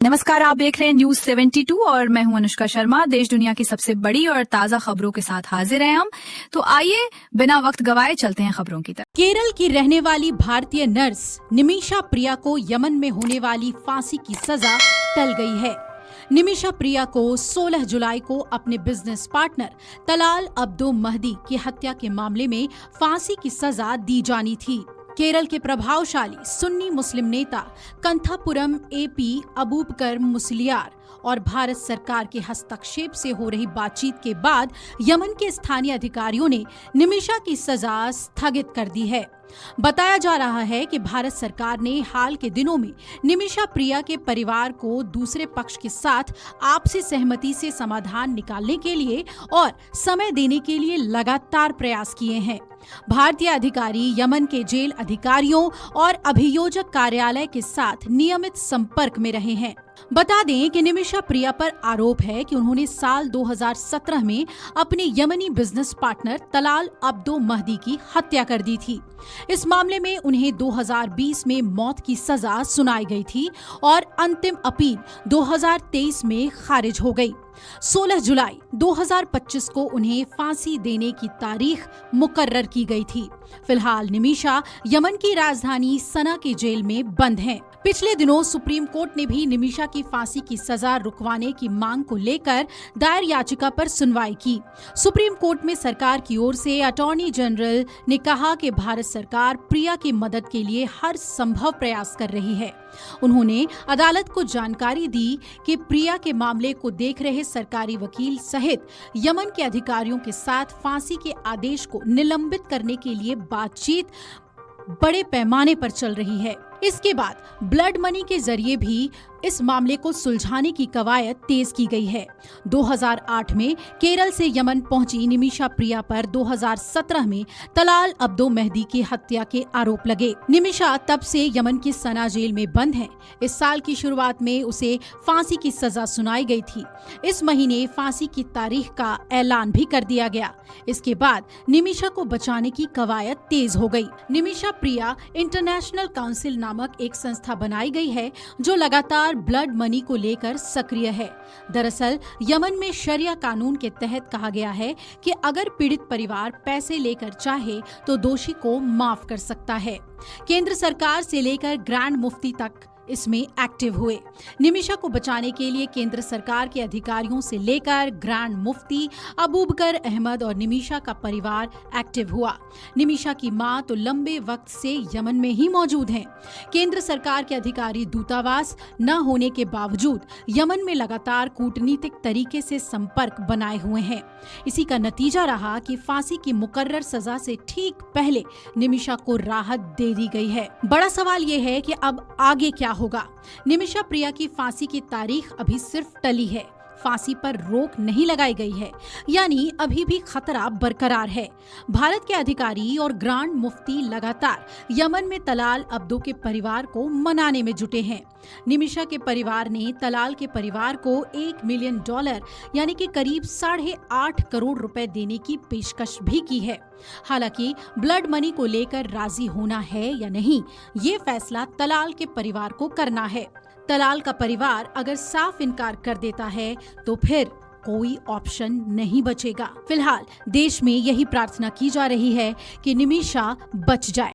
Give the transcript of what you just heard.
नमस्कार, आप देख रहे हैं न्यूज 72 और मैं हूं अनुष्का शर्मा। देश दुनिया की सबसे बड़ी और ताजा खबरों के साथ हाजिर हैं हम। तो आइए बिना वक्त गवाए चलते हैं खबरों की तरफ। केरल की रहने वाली भारतीय नर्स निमिषा प्रिया को यमन में होने वाली फांसी की सजा टल गई है। निमिषा प्रिया को 16 जुलाई को अपने business partner Talal Abdo Mahdi की हत्या के मामले में फांसी की सजा दी जानी थी। केरल के प्रभावशाली सुन्नी मुस्लिम नेता कंथापुरम एपी अबूबकर मुसलियार और भारत सरकार के हस्तक्षेप से हो रही बातचीत के बाद यमन के स्थानीय अधिकारियों ने निमिषा की सजा स्थगित कर दी है। बताया जा रहा है कि भारत सरकार ने हाल के दिनों में निमिषा प्रिया के परिवार को दूसरे पक्ष के साथ आपसी सहमति से समाधान निकालने के लिए और समय देने के लिए लगातार प्रयास किए हैं। भारतीय अधिकारी यमन के जेल अधिकारियों और अभियोजक कार्यालय के साथ नियमित संपर्क में रहे हैं। बता दें कि निमिषा प्रिया पर आरोप है कि उन्होंने साल 2017 में अपने यमनी business partner Talal Abdo Mahdi की हत्या कर दी थी। इस मामले में उन्हें 2020 में मौत की सजा सुनाई गई थी और अंतिम अपील 2023 में खारिज हो गई। 16 जुलाई 2025 को उन्हें फांसी देने की तारीख मुकर्रर की गई थी। फिलहाल निमिषा यमन की राजधानी सना की जेल में बंद हैं। पिछले दिनों सुप्रीम कोर्ट ने भी निमिषा की फांसी की सजा रुकवाने की मांग को लेकर दायर याचिका पर सुनवाई की। सुप्रीम कोर्ट में सरकार की ओर से अटॉर्नी जनरल ने कहा कि भारत सरकार प्रिया की मदद के लिए हर संभव प्रयास कर रही है। उन्होंने अदालत को जानकारी दी कि प्रिया के मामले को देख रहे सरकारी वकील सहित यमन के अधिकारियों के साथ फांसी के आदेश को निलंबित करने के लिए बातचीत बड़े पैमाने पर चल रही है। इसके बाद ब्लड मनी के जरिए भी इस मामले को सुलझाने की कवायद तेज की गई है। 2008 में केरल से यमन पहुंची निमिषा प्रिया पर 2017 में तलाल अब्दो महदी की हत्या के आरोप लगे। निमिषा तब से यमन की सना जेल में बंद है। इस साल की शुरुआत में उसे फांसी की सजा सुनाई गई थी। इस महीने फांसी की तारीख का ऐलान भी कर दिया गया। इसके बाद निमिषा को बचाने की कवायद तेज हो गई। निमिषा प्रिया इंटरनेशनल काउंसिल नामक एक संस्था बनाई गई है जो लगातार ब्लड मनी को लेकर सक्रिय है। दरअसल यमन में शरिया कानून के तहत कहा गया है कि अगर पीड़ित परिवार पैसे लेकर चाहे तो दोषी को माफ कर सकता है। केंद्र सरकार से लेकर ग्रैंड मुफ्ती तक इसमें एक्टिव हुए। निमिषा को बचाने के लिए केंद्र सरकार के अधिकारियों से लेकर ग्रैंड मुफ्ती अबूबकर अहमद और निमिषा का परिवार एक्टिव हुआ। निमिषा की मां तो लंबे वक्त से यमन में ही मौजूद हैं। केंद्र सरकार के अधिकारी दूतावास न होने के बावजूद यमन में लगातार कूटनीतिक तरीके से संपर्क बनाए हुए हैं। इसी का नतीजा रहा कि फांसी की मुकर्रर सजा से ठीक पहले निमिषा को राहत दे दी गई है। बड़ा सवाल ये है कि अब आगे क्या होगा। निमिषा प्रिया की फांसी की तारीख अभी सिर्फ टली है, फांसी पर रोक नहीं लगाई गई है, यानी अभी भी खतरा बरकरार है। भारत के अधिकारी और ग्रांड मुफ्ती लगातार यमन में तलाल अब्दो के परिवार को मनाने में जुटे हैं। निमिषा के परिवार ने तलाल के परिवार को $1 मिलियन यानी कि करीब 8.5 करोड़ रुपए देने की पेशकश भी की है। हालांकि ब्लड मनी को लेकर राजी होना है या नहीं, ये फैसला तलाल के परिवार को करना है। तलाल का परिवार अगर साफ इनकार कर देता है तो फिर कोई ऑप्शन नहीं बचेगा। फिलहाल देश में यही प्रार्थना की जा रही है कि निमिषा बच जाए।